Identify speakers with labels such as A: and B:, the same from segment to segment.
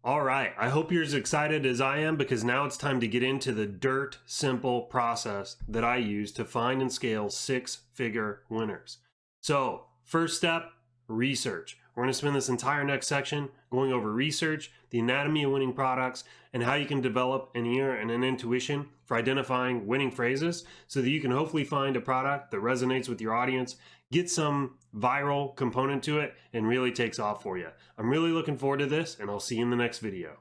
A: All right, I hope you're as excited as I am because now it's time to get into the dirt simple process that I use to find and scale six-figure winners. So, first step, research. We're going to spend this entire next section going over research, the anatomy of winning products, and how you can develop an ear and an intuition for identifying winning phrases so that you can hopefully find a product that resonates with your audience, get some viral component to it, and really takes off for you. I'm really looking forward to this, and I'll see you in the next video.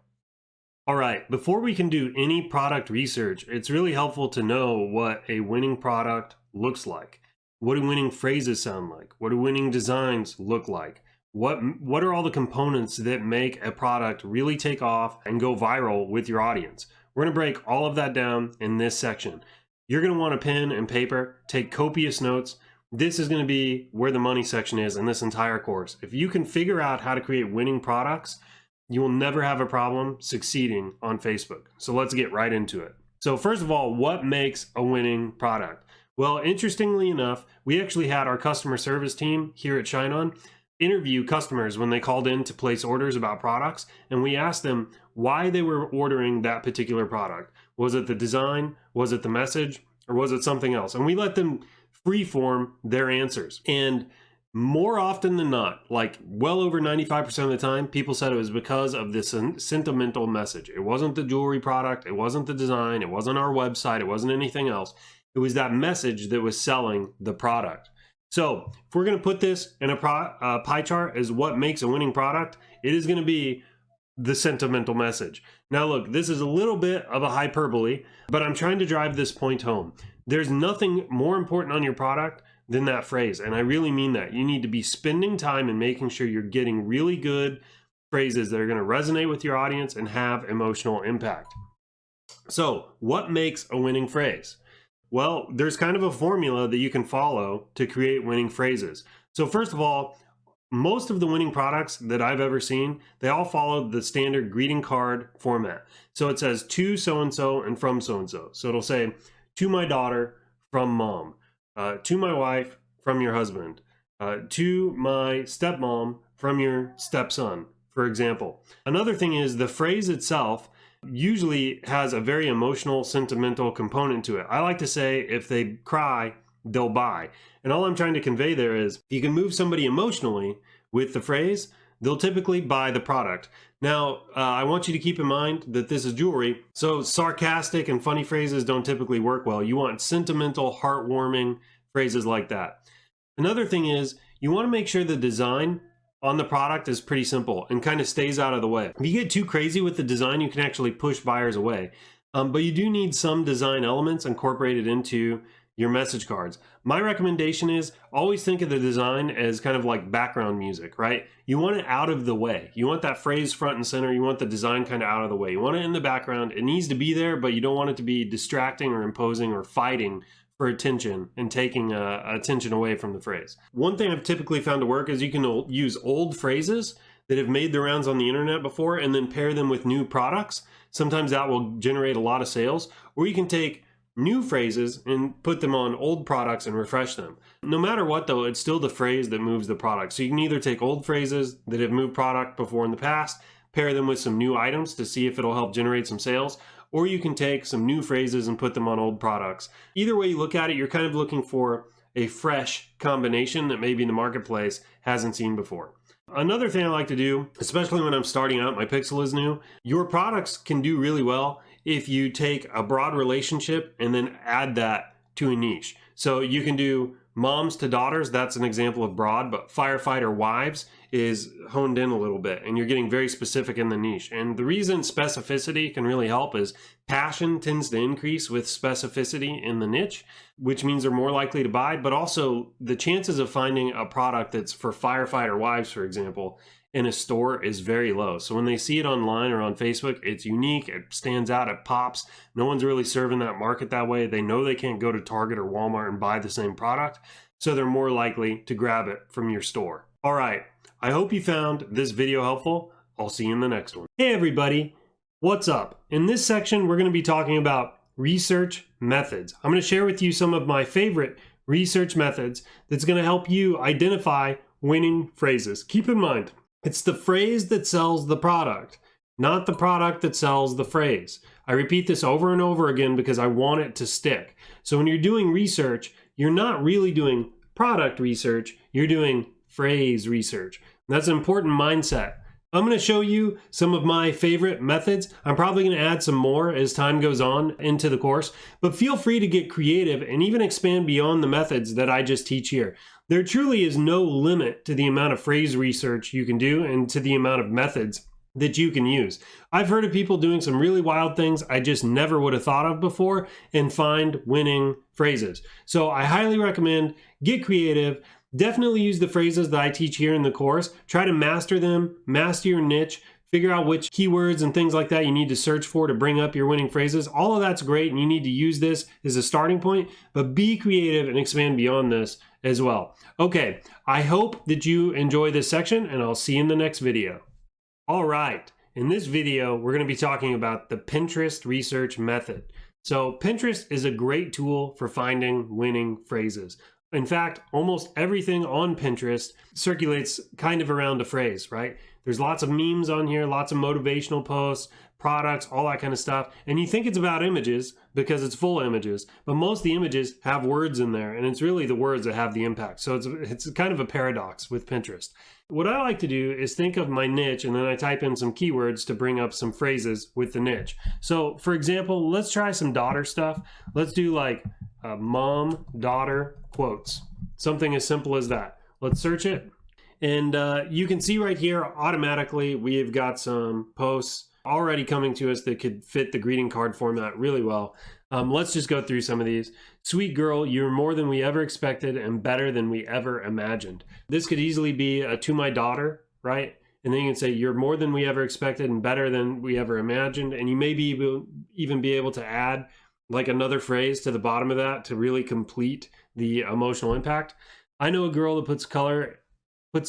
A: All right, before we can do any product research, it's really helpful to know what a winning product looks like. What do winning phrases sound like? What do winning designs look like? What are all the components that make a product really take off and go viral with your audience? We're going to break all of that down in this section. You're going to want a pen and paper, take copious notes. This is going to be where the money section is in this entire course. If you can figure out how to create winning products, you will never have a problem succeeding on Facebook. So let's get right into it. So first of all, what makes a winning product? Well, interestingly enough, we actually had our customer service team here at ShineOn interview customers when they called in to place orders about products, and we asked them why they were ordering that particular product. Was it the design? Was it the message? Or was it something else? And we let them freeform their answers. And more often than not, like well over 95% of the time, people said it was because of this sentimental message. It wasn't the jewelry product. It wasn't the design. It wasn't our website. It wasn't anything else. It was that message that was selling the product. So if we're going to put this in a pie chart as what makes a winning product, it is going to be the sentimental message. Now look, this is a little bit of a hyperbole, but I'm trying to drive this point home. There's nothing more important on your product than that phrase. And I really mean that. You need to be spending time and making sure you're getting really good phrases that are going to resonate with your audience and have emotional impact. So what makes a winning phrase? Well, there's kind of a formula that you can follow to create winning phrases. So first of all, most of the winning products that I've ever seen, they all follow the standard greeting card format. So it says to so-and-so and from so-and-so. So it'll say to my daughter from mom, to my wife from your husband, to my stepmom from your stepson, for example. Another thing is the phrase itself usually has a very emotional, sentimental component to it. I like to say if they cry, they'll buy. And all I'm trying to convey there is if you can move somebody emotionally with the phrase, they'll typically buy the product. Now, I want you to keep in mind that this is jewelry, so sarcastic and funny phrases don't typically work well. You want sentimental, heartwarming phrases like that. Another thing is you want to make sure the design on the product is pretty simple and kind of stays out of the way. If you get too crazy with the design, you can actually push buyers away. But you do need some design elements incorporated into your message cards. My recommendation is always think of the design as kind of like background music, right? You want it out of the way. You want that phrase front and center. You want the design kind of out of the way. You want it in the background. It needs to be there, but you don't want it to be distracting or imposing or fighting for attention and taking attention away from the phrase. One thing I've typically found to work is you can use old phrases that have made the rounds on the internet before and then pair them with new products. Sometimes that will generate a lot of sales. Or you can take new phrases and put them on old products and refresh them. No matter what though, it's still the phrase that moves the product. So you can either take old phrases that have moved product before in the past, pair them with some new items to see if it'll help generate some sales, or you can take some new phrases and put them on old products. Either way you look at it, you're kind of looking for a fresh combination that maybe the marketplace hasn't seen before. Another thing I like to do, especially when I'm starting out, my pixel is new, your products can do really well if you take a broad relationship and then add that to a niche. So you can do moms to daughters, that's an example of broad, but firefighter wives is honed in a little bit and you're getting very specific in the niche. And the reason specificity can really help is passion tends to increase with specificity in the niche, which means they're more likely to buy, but also the chances of finding a product that's for firefighter wives, for example, in a store is very low. So when they see it online or on Facebook, it's unique, it stands out, it pops. No one's really serving that market that way. They know they can't go to Target or Walmart and buy the same product, so they're more likely to grab it from your store. All right, I hope you found this video helpful. I'll see you in the next one. Hey everybody, what's up? In this section, we're going to be talking about research methods. I'm going to share with you some of my favorite research methods that's going to help you identify winning phrases. Keep in mind, it's the phrase that sells the product. not the product that sells the phrase. I repeat this over and over again because I want it to stick. So when you're doing research, you're not really doing product research, you're doing phrase research. That's an important mindset. I'm going to show you some of my favorite methods. I'm probably going to add some more as time goes on into the course, but feel free to get creative and even expand beyond the methods that I just teach here. There truly is no limit to the amount of phrase research you can do and to the amount of methods that you can use. I've heard of people doing some really wild things I just never would have thought of before and find winning phrases. So I highly recommend get creative. Definitely use the phrases that I teach here in the course. Try to master them, master your niche, figure out which keywords and things like that you need to search for to bring up your winning phrases. All of that's great, and you need to use this as a starting point, but be creative and expand beyond this as well. Okay, I hope that you enjoy this section, and I'll see you in the next video. All right, in this video, we're going to be talking about the Pinterest research method. So Pinterest is a great tool for finding winning phrases. In fact, almost everything on Pinterest circulates kind of around a phrase, right? There's lots of memes on here, lots of motivational posts, products, all that kind of stuff. And you think it's about images because it's full of images, but most of the images have words in there, and it's really the words that have the impact. So it's kind of a paradox with Pinterest. What I like to do is think of my niche, and then I type in some keywords to bring up some phrases with the niche. So for example, let's try some daughter stuff. Let's do like mom, daughter, quotes. Something as simple as that. Let's search it. And you can see right here, automatically, we've got some posts already coming to us that could fit the greeting card format really well. Let's just go through some of these. Sweet girl, you're more than we ever expected and better than we ever imagined. This could easily be a to my daughter, right? And then you can say, you're more than we ever expected and better than we ever imagined. And you may even be able to add like another phrase to the bottom of that to really complete the emotional impact. I know a girl that puts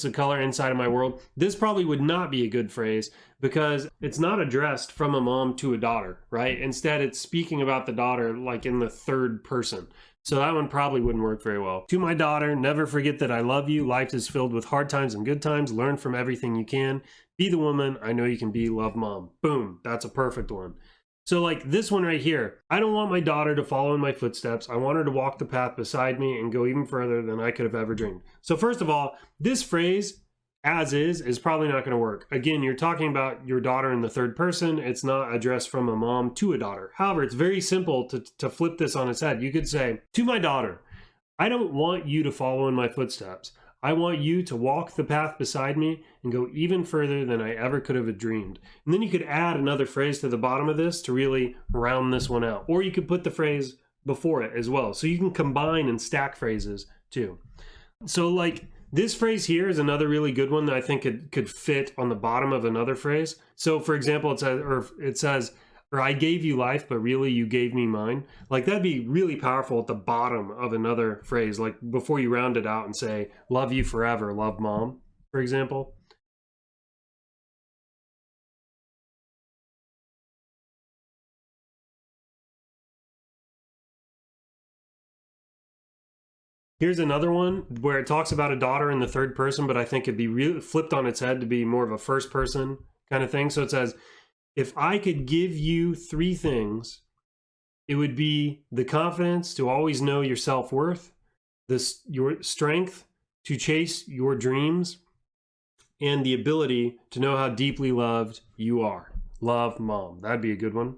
A: the color inside of my world. This probably would not be a good phrase because it's not addressed from a mom to a daughter, right? Instead, it's speaking about the daughter like in the third person. So that one probably wouldn't work very well. To my daughter, never forget that I love you. Life is filled with hard times and good times. Learn from everything you can. Be the woman I know you can be. Love, mom. Boom. That's a perfect one. So like this one right here, I don't want my daughter to follow in my footsteps. I want her to walk the path beside me and go even further than I could have ever dreamed. So first of all, this phrase, as is probably not going to work. Again, you're talking about your daughter in the third person. It's not addressed from a mom to a daughter. However, it's very simple to flip this on its head. You could say, to my daughter, I don't want you to follow in my footsteps. I want you to walk the path beside me and go even further than I ever could have dreamed. And then you could add another phrase to the bottom of this to really round this one out. Or you could put the phrase before it as well. So you can combine and stack phrases too. So like this phrase here is another really good one that I think could fit on the bottom of another phrase. So for example, it says, or I gave you life, but really you gave me mine. Like that'd be really powerful at the bottom of another phrase, like before you round it out and say, love you forever, love mom, for example. Here's another one where it talks about a daughter in the third person, but I think it'd be really flipped on its head to be more of a first person kind of thing. So it says, if I could give you 3 things, it would be the confidence to always know your self-worth, your strength to chase your dreams, and the ability to know how deeply loved you are. Love, mom. That'd be a good one.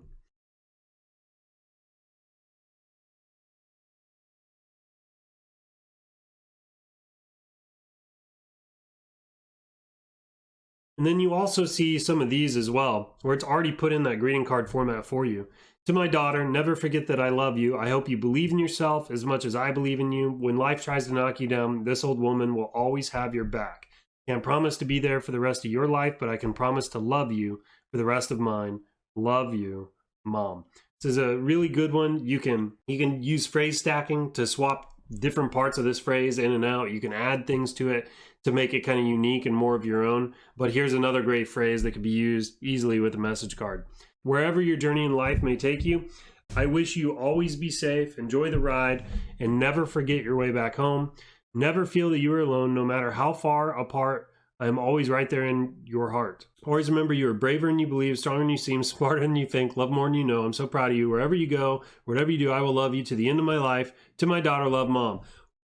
A: And then you also see some of these as well, where it's already put in that greeting card format for you. To my daughter, never forget that I love you. I hope you believe in yourself as much as I believe in you. When life tries to knock you down, this old woman will always have your back. Can't promise to be there for the rest of your life, but I can promise to love you for the rest of mine. Love you, mom. This is a really good one. You can use phrase stacking to swap different parts of this phrase in and out. You can add things to it to make it kind of unique and more of your own. But here's another great phrase that could be used easily with a message card. Wherever your journey in life may take you, I wish you always be safe, enjoy the ride, and never forget your way back home. Never feel that you are alone, no matter how far apart I am always right there in your heart. Always remember you are braver than you believe, stronger than you seem, smarter than you think, love more than you know. I'm so proud of you. Wherever you go, whatever you do, I will love you to the end of my life. To my daughter, love, Mom.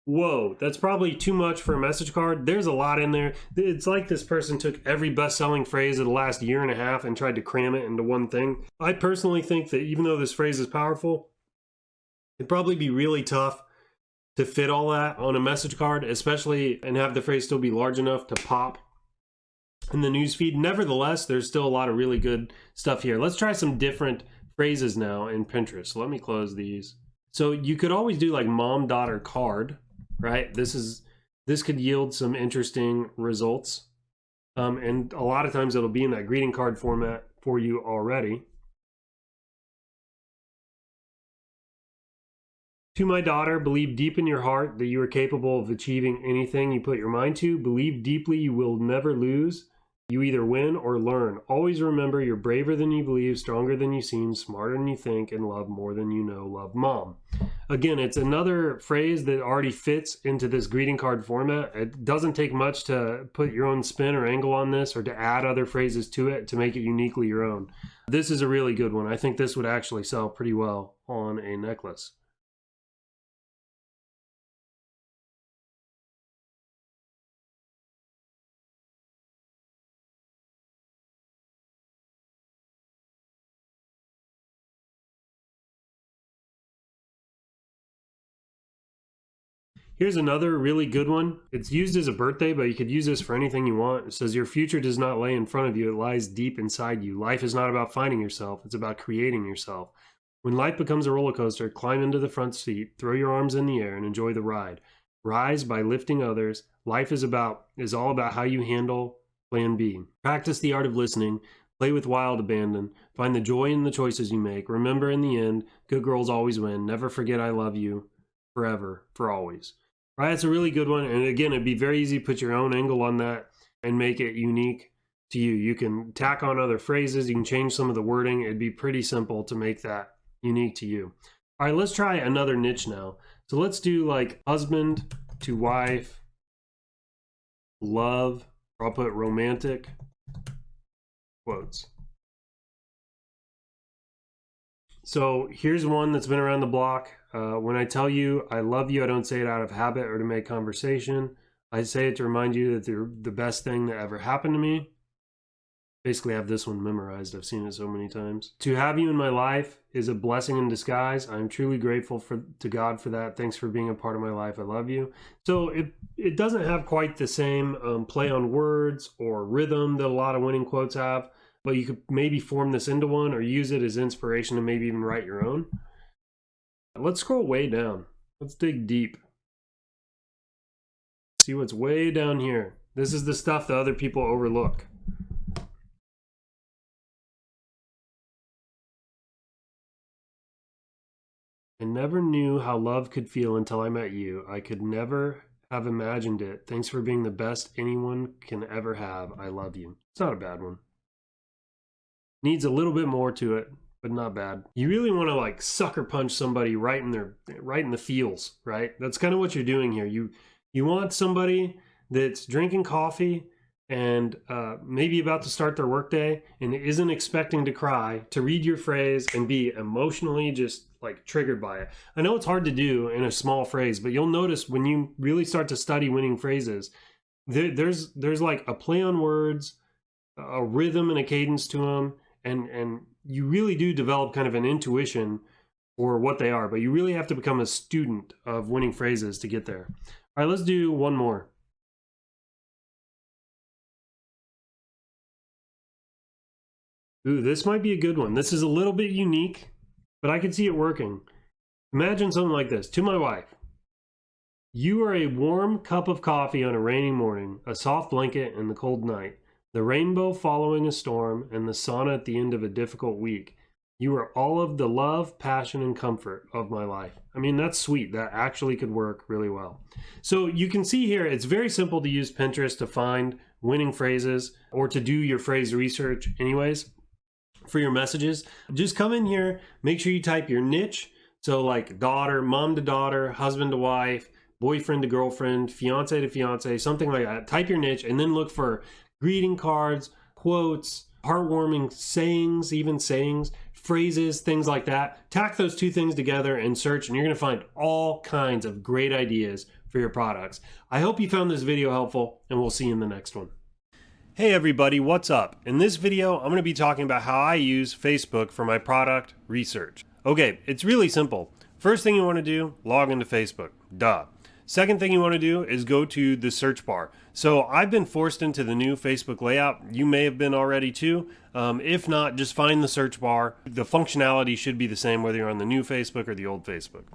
A: Whoa, that's probably too much for a message card. There's a lot in there. It's like this person took every best-selling phrase of the last year and a half and tried to cram it into one thing. I personally think that even though this phrase is powerful, it'd probably be really tough to fit all that on a message card, especially, and have the phrase still be large enough to pop in the newsfeed. Nevertheless, there's still a lot of really good stuff here. Let's try some different phrases now in Pinterest. So let me close these. So you could always do like mom-daughter card, right? This could yield some interesting results. And a lot of times it'll be in that greeting card format for you already. To my daughter, believe deep in your heart that you are capable of achieving anything you put your mind to. Believe deeply you will never lose. You either win or learn. Always remember you're braver than you believe, stronger than you seem, smarter than you think, and love more than you know. Love, Mom. Again, it's another phrase that already fits into this greeting card format. It doesn't take much to put your own spin or angle on this or to add other phrases to it to make it uniquely your own. This is a really good one. I think this would actually sell pretty well on a necklace. Here's another really good one. It's used as a birthday, but you could use this for anything you want. It says, your future does not lay in front of you, it lies deep inside you. Life is not about finding yourself, it's about creating yourself. When life becomes a roller coaster, climb into the front seat, throw your arms in the air, and enjoy the ride. Rise by lifting others. Life is all about how you handle plan B. Practice the art of listening. Play with wild abandon. Find the joy in the choices you make. Remember, in the end, good girls always win. Never forget I love you forever, for always. Right, it's a really good one. And again, it'd be very easy to put your own angle on that and make it unique to you. You can tack on other phrases. You can change some of the wording. It'd be pretty simple to make that unique to you. All right, let's try another niche now. So let's do like husband to wife, love, or I'll put romantic quotes. So here's one that's been around the block. When I tell you I love you, I don't say it out of habit or to make conversation. I say it to remind you that you're the best thing that ever happened to me. Basically, I have this one memorized. I've seen it so many times. To have you in my life is a blessing in disguise. I'm truly grateful to God for that. Thanks for being a part of my life. I love you. So it doesn't have quite the same play on words or rhythm that a lot of winning quotes have, but you could maybe form this into one or use it as inspiration to maybe even write your own. Let's scroll way down. Let's dig deep. See what's way down here. This is the stuff that other people overlook. I never knew how love could feel until I met you. I could never have imagined it. Thanks for being the best anyone can ever have. I love you. It's not a bad one. Needs a little bit more to it, but not bad. You really want to like sucker punch somebody right in the feels, right? That's kind of what you're doing here. You want somebody that's drinking coffee and maybe about to start their workday and isn't expecting to cry to read your phrase and be emotionally just like triggered by it. I know it's hard to do in a small phrase, but you'll notice when you really start to study winning phrases, there's like a play on words, a rhythm and a cadence to them, and you really do develop kind of an intuition for what they are, but you really have to become a student of winning phrases to get there. All right, let's do one more. Ooh, this might be a good one. This is a little bit unique, but I can see it working. Imagine something like this. To my wife, you are a warm cup of coffee on a rainy morning, a soft blanket in the cold night, the rainbow following a storm, and the sauna at the end of a difficult week. You are all of the love, passion, and comfort of my life. I mean, that's sweet. That actually could work really well. So you can see here, it's very simple to use Pinterest to find winning phrases or to do your phrase research anyways for your messages. Just come in here, make sure you type your niche. So like daughter, mom to daughter, husband to wife, boyfriend to girlfriend, fiance to fiance, something like that. Type your niche and then look for greeting cards, quotes, heartwarming sayings, even sayings, phrases, things like that. Tack those two things together and search, and you're going to find all kinds of great ideas for your products. I hope you found this video helpful, and we'll see you in the next one. Hey everybody, what's up? In this video, I'm going to be talking about how I use Facebook for my product research. Okay, it's really simple. First thing you want to do, log into Facebook. Duh. Second thing you want to do is go to the search bar. So I've been forced into the new Facebook layout. You may have been already too. If not, just find the search bar. The functionality should be the same whether you're on the new Facebook or the old Facebook.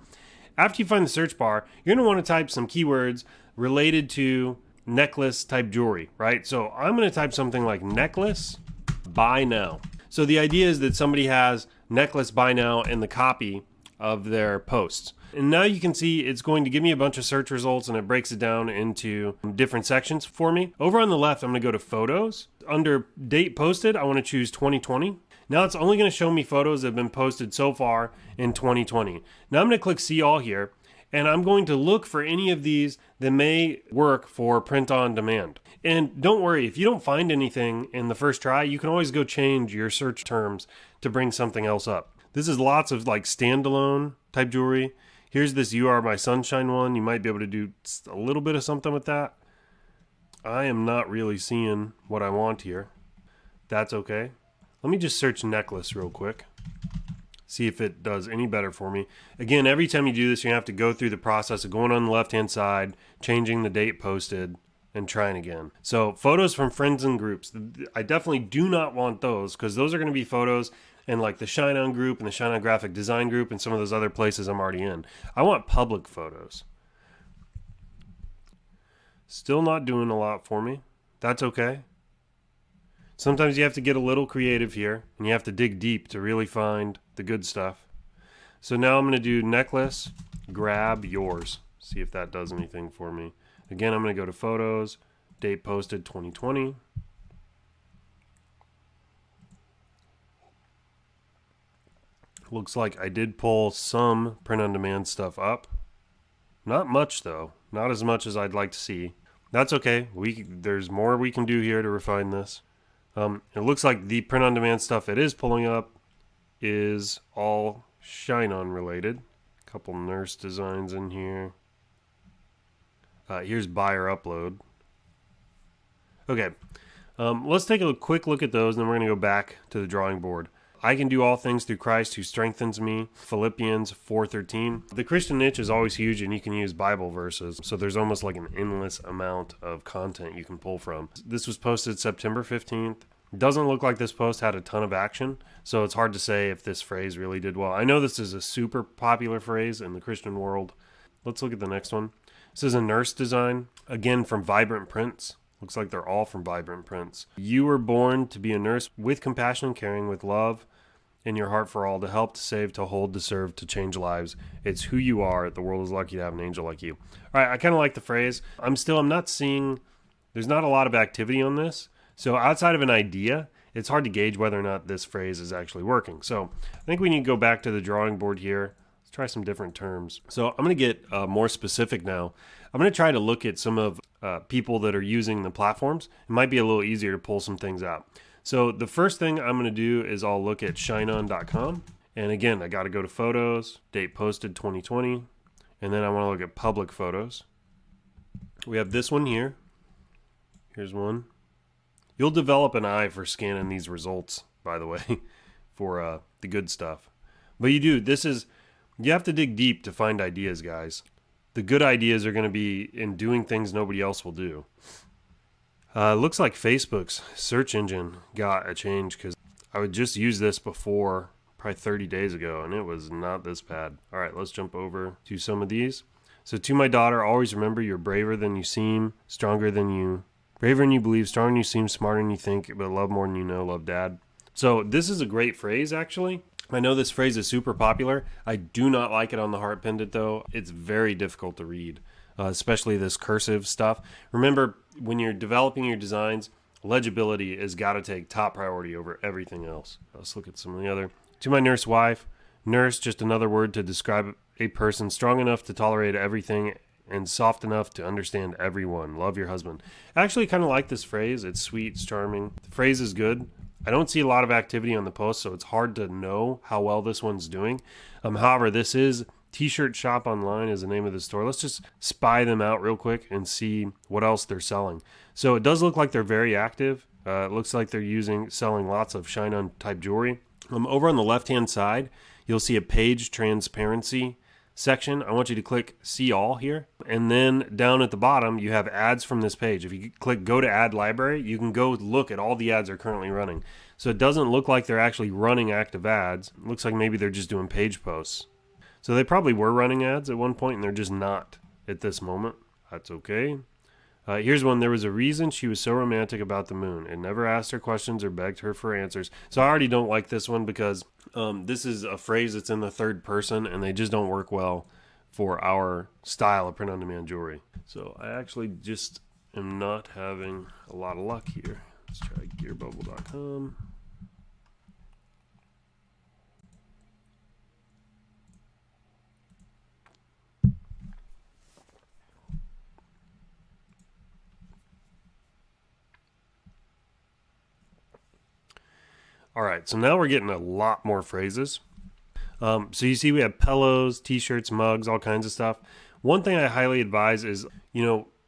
A: After you find the search bar, you're going to want to type some keywords related to necklace type jewelry, right? So I'm going to type something like necklace buy now. So the idea is that somebody has necklace buy now in the copy of their posts. And now you can see it's going to give me a bunch of search results, and it breaks it down into different sections for me. Over on the left, I'm going to go to photos. Under date posted, I want to choose 2020. Now it's only going to show me photos that have been posted so far in 2020. Now I'm going to click see all here, and I'm going to look for any of these that may work for print on demand. And don't worry, if you don't find anything in the first try, you can always go change your search terms to bring something else up. This is lots of like standalone type jewelry. Here's this You Are My Sunshine one. You might be able to do a little bit of something with that. I am not really seeing what I want here. That's okay. Let me just search necklace real quick. See if it does any better for me. Again, every time you do this, you have to go through the process of going on the left-hand side, changing the date posted, and trying again. So photos from friends and groups. I definitely do not want those because those are going to be photos in like the Shine On group and the Shine On graphic design group and some of those other places I'm already in. I want public photos. Still not doing a lot for me. That's okay. Sometimes you have to get a little creative here and you have to dig deep to really find the good stuff. So now I'm going to do necklace, grab yours. See if that does anything for me. Again, I'm going to go to photos, date posted 2020. Looks like I did pull some print on demand stuff up. Not much though. Not as much as I'd like to see. That's okay. There's more we can do here to refine this. It looks like the print on demand stuff it is pulling up is all Shine On related. A couple nurse designs in here. Here's buyer upload. Okay. Let's take a quick look at those, and then we're going to go back to the drawing board. I can do all things through Christ who strengthens me. Philippians 4:13. The Christian niche is always huge, and you can use Bible verses. So there's almost like an endless amount of content you can pull from. This was posted September 15th. Doesn't look like this post had a ton of action, so it's hard to say if this phrase really did well. I know this is a super popular phrase in the Christian world. Let's look at the next one. This is a nurse design, again from Vibrant Prints. Looks like they're all from Vibrant Prints. You were born to be a nurse with compassion, caring, with love in your heart for all, to help, to save, to hold, to serve, to change lives. It's who you are. The world is lucky to have an angel like you. All right, I kind of like the phrase. I'm not seeing, there's not a lot of activity on this. So outside of an idea, it's hard to gauge whether or not this phrase is actually working. So I think we need to go back to the drawing board here. Let's try some different terms. So I'm going to get more specific now. I'm going to try to look at some of people that are using the platforms. It might be a little easier to pull some things out. So the first thing I'm going to do is I'll look at shineon.com. And again, I got to go to photos, date posted 2020. And then I want to look at public photos. We have this one here. Here's one. You'll develop an eye for scanning these results, by the way, for the good stuff. But you have to dig deep to find ideas, guys. The good ideas are going to be in doing things nobody else will do. Looks like Facebook's search engine got a change because I would just use this before, probably 30 days ago, and it was not this bad. All right, let's jump over to some of these. So to my daughter, always remember you're braver than you seem, braver than you believe, stronger than you seem, smarter than you think, but love more than you know, love dad. So this is a great phrase, actually. I know this phrase is super popular. I do not like it on the heart pendant, though. It's very difficult to read, especially this cursive stuff. Remember, when you're developing your designs, legibility has got to take top priority over everything else. Let's look at some of the other. To my nurse wife, nurse, just another word to describe a person strong enough to tolerate everything and soft enough to understand everyone. Love your husband. I actually kind of like this phrase. It's sweet, it's charming. The phrase is good. I don't see a lot of activity on the post, so it's hard to know how well this one's doing. However, this is T-Shirt Shop Online is the name of the store. Let's just spy them out real quick and see what else they're selling. So it does look like they're very active. It looks like they're selling lots of shine-on type jewelry. Over on the left-hand side, you'll see a page transparency section. I want you to click See All here. And then down at the bottom, you have ads from this page. If you click Go to Ad Library, you can go look at all the ads they're currently running. So it doesn't look like they're actually running active ads. It looks like maybe they're just doing page posts. So they probably were running ads at one point, and they're just not at this moment. That's okay. Here's one. There was a reason she was so romantic about the moon and never asked her questions or begged her for answers. So I already don't like this one because this is a phrase that's in the third person, and they just don't work well for our style of print-on-demand jewelry. So I actually just am not having a lot of luck here. Let's try gearbubble.com. All right, so now we're getting a lot more phrases. So you see we have pillows, t-shirts, mugs, all kinds of stuff. One thing I highly advise is,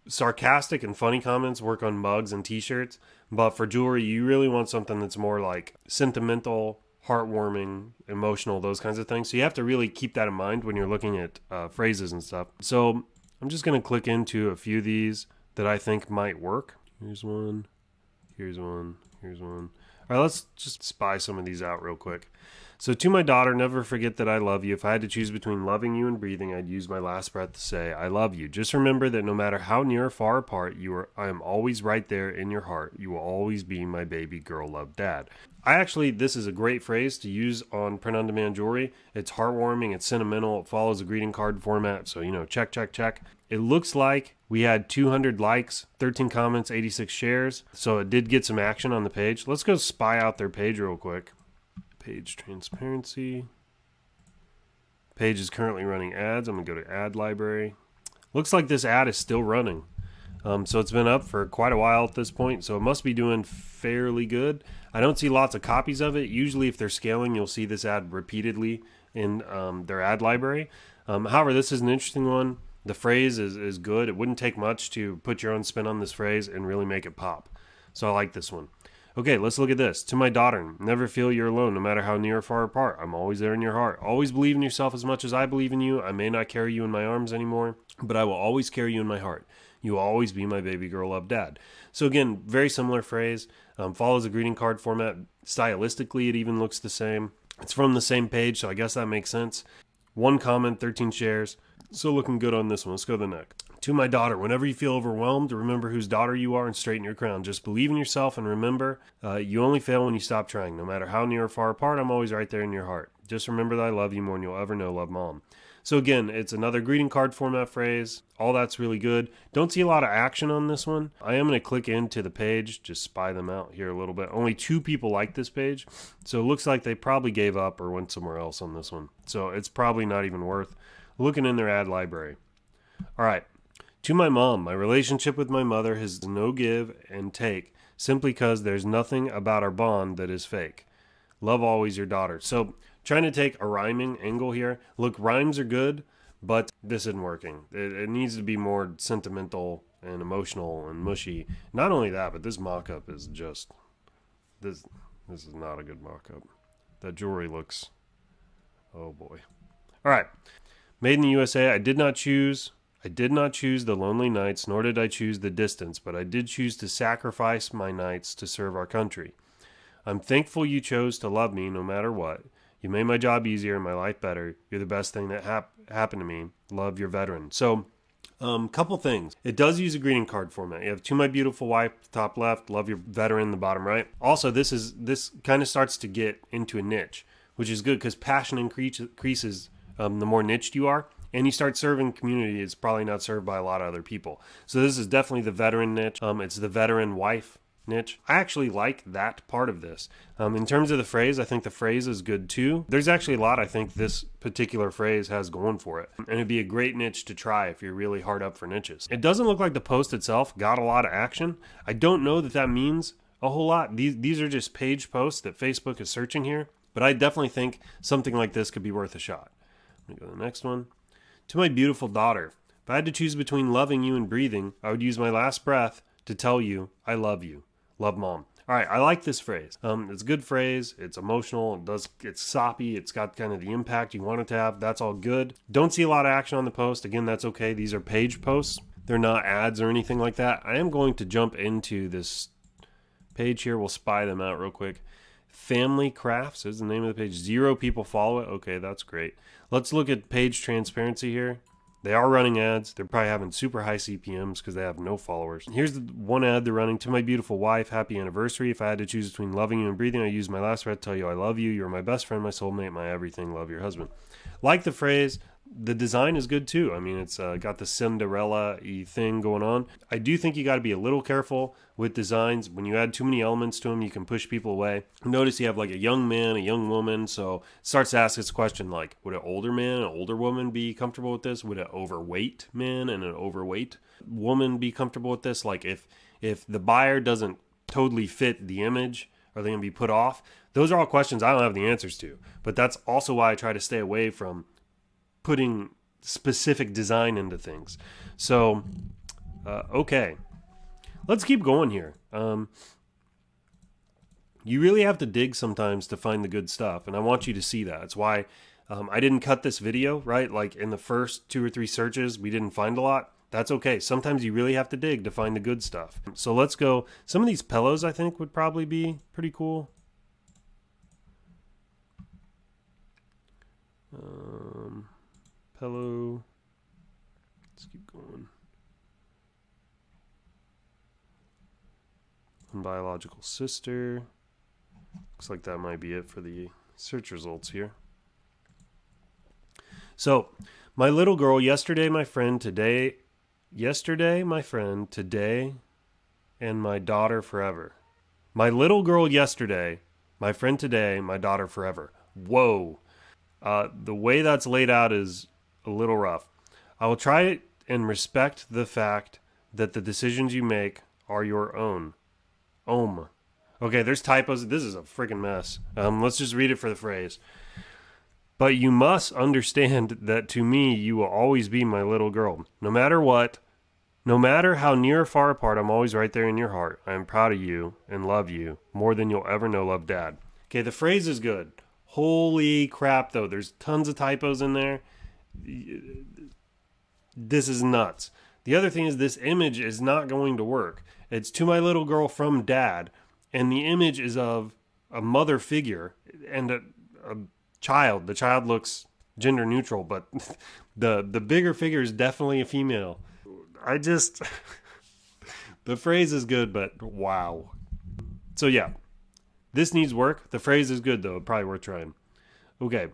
A: sarcastic and funny comments work on mugs and t-shirts, but for jewelry, you really want something that's more like sentimental, heartwarming, emotional, those kinds of things. So you have to really keep that in mind when you're looking at phrases and stuff. So I'm just going to click into a few of these that I think might work. Here's one, here's one, here's one. All right, let's just spy some of these out real quick. So to my daughter, never forget that I love you. If I had to choose between loving you and breathing, I'd use my last breath to say, I love you. Just remember that no matter how near or far apart I am always right there in your heart. You will always be my baby girl love dad. This is a great phrase to use on print-on-demand jewelry. It's heartwarming, it's sentimental, it follows a greeting card format. So, check, check, check. It looks like we had 200 likes, 13 comments, 86 shares. So it did get some action on the page. Let's go spy out their page real quick. Page transparency. Page is currently running ads. I'm going to go to ad library. Looks like this ad is still running. So it's been up for quite a while at this point. So it must be doing fairly good. I don't see lots of copies of it. Usually if they're scaling, you'll see this ad repeatedly in their ad library. However, this is an interesting one. The phrase is good. It wouldn't take much to put your own spin on this phrase and really make it pop. So I like this one. Okay, let's look at this. To my daughter, never feel you're alone, no matter how near or far apart. I'm always there in your heart. Always believe in yourself as much as I believe in you. I may not carry you in my arms anymore, but I will always carry you in my heart. You will always be my baby girl love dad. So again, very similar phrase. Follows a greeting card format. Stylistically, it even looks the same. It's from the same page, so I guess that makes sense. 1 comment, 13 shares. So looking good on this one. Let's go to the next. To my daughter, whenever you feel overwhelmed, remember whose daughter you are and straighten your crown. Just believe in yourself and remember, you only fail when you stop trying. No matter how near or far apart, I'm always right there in your heart. Just remember that I love you more than you'll ever know. Love, Mom. So again, it's another greeting card format phrase. All that's really good. Don't see a lot of action on this one. I am going to click into the page, just spy them out here a little bit. Only 2 people like this page. So it looks like they probably gave up or went somewhere else on this one. So it's probably not even worth looking in their ad library. All right. To my mom, my relationship with my mother has no give and take simply because there's nothing about our bond that is fake. Love always, your daughter. So trying to take a rhyming angle here. Look, rhymes are good, but this isn't working. It needs to be more sentimental and emotional and mushy. Not only that, but this mock-up is just, this is not a good mock-up. That jewelry looks, oh boy. All right. Made in the USA, I did not choose the lonely nights, nor did I choose the distance, but I did choose to sacrifice my nights to serve our country. I'm thankful you chose to love me no matter what. You made my job easier and my life better. You're the best thing that happened to me. Love, your veteran. So, couple things. It does use a greeting card format. You have to my beautiful wife, top left, love your veteran, the bottom right. Also, this kind of starts to get into a niche, which is good because passion increases the more niched you are. And you start serving community, it's probably not served by a lot of other people. So this is definitely the veteran niche. It's the veteran wife niche. I actually like that part of this. In terms of the phrase, I think the phrase is good too. There's actually a lot I think this particular phrase has going for it. And it'd be a great niche to try if you're really hard up for niches. It doesn't look like the post itself got a lot of action. I don't know that that means a whole lot. These are just page posts that Facebook is searching here. But I definitely think something like this could be worth a shot. Let me go to the next one. To my beautiful daughter, if I had to choose between loving you and breathing, I would use my last breath to tell you I love you. Love, Mom. All right, I like this phrase. It's a good phrase. It's emotional. It's soppy. It's got kind of the impact you want it to have. That's all good. Don't see a lot of action on the post. Again, that's okay. These are page posts. They're not ads or anything like that. I am going to jump into this page here. We'll spy them out real quick. Family Crafts is the name of the page. 0 people follow it. Okay, that's great. Let's look at page transparency here. They are running ads. They're probably having super high CPMs because they have no followers. Here's the one ad they're running. To my beautiful wife, happy anniversary. If I had to choose between loving you and breathing, I use my last breath to tell you I love you. You're my best friend, my soulmate, my everything. Love, your husband. Like the phrase. The design is good too. I mean, it's got the Cinderella-y thing going on. I do think you got to be a little careful with designs. When you add too many elements to them, you can push people away. Notice you have like a young man, a young woman. So it starts to ask this question like, would an older man, an older woman be comfortable with this? Would an overweight man and an overweight woman be comfortable with this? Like if the buyer doesn't totally fit the image, are they going to be put off? Those are all questions I don't have the answers to. But that's also why I try to stay away from putting specific design into things. So, okay. Let's keep going here. You really have to dig sometimes to find the good stuff, and I want you to see that. That's why I didn't cut this video, right? Like in the first 2 or 3 searches, we didn't find a lot. That's okay. Sometimes you really have to dig to find the good stuff. So let's go. Some of these pillows I think would probably be pretty cool. Pillow. Let's keep going. Biological sister. Looks like that might be it for the search results here. So, my little girl, yesterday my friend, today, and my daughter forever. My little girl yesterday, my friend today, my daughter forever. Whoa. The way that's laid out is a little rough. I will try it and respect the fact that the decisions you make are your own. Okay, there's typos. This is a freaking mess. Let's just read it for the phrase. But you must understand that to me, you will always be my little girl. No matter what, no matter how near or far apart, I'm always right there in your heart. I am proud of you and love you more than you'll ever know love Dad. Okay, the phrase is good. Holy crap, though. There's tons of typos in there. This is nuts. The other thing is this image is not going to work. It's to my little girl from Dad, and the image is of a mother figure and a child. The child looks gender neutral, but the bigger figure is definitely a female. The phrase is good, but wow. So yeah, this needs work. The phrase is good, though. Probably worth trying. Okay.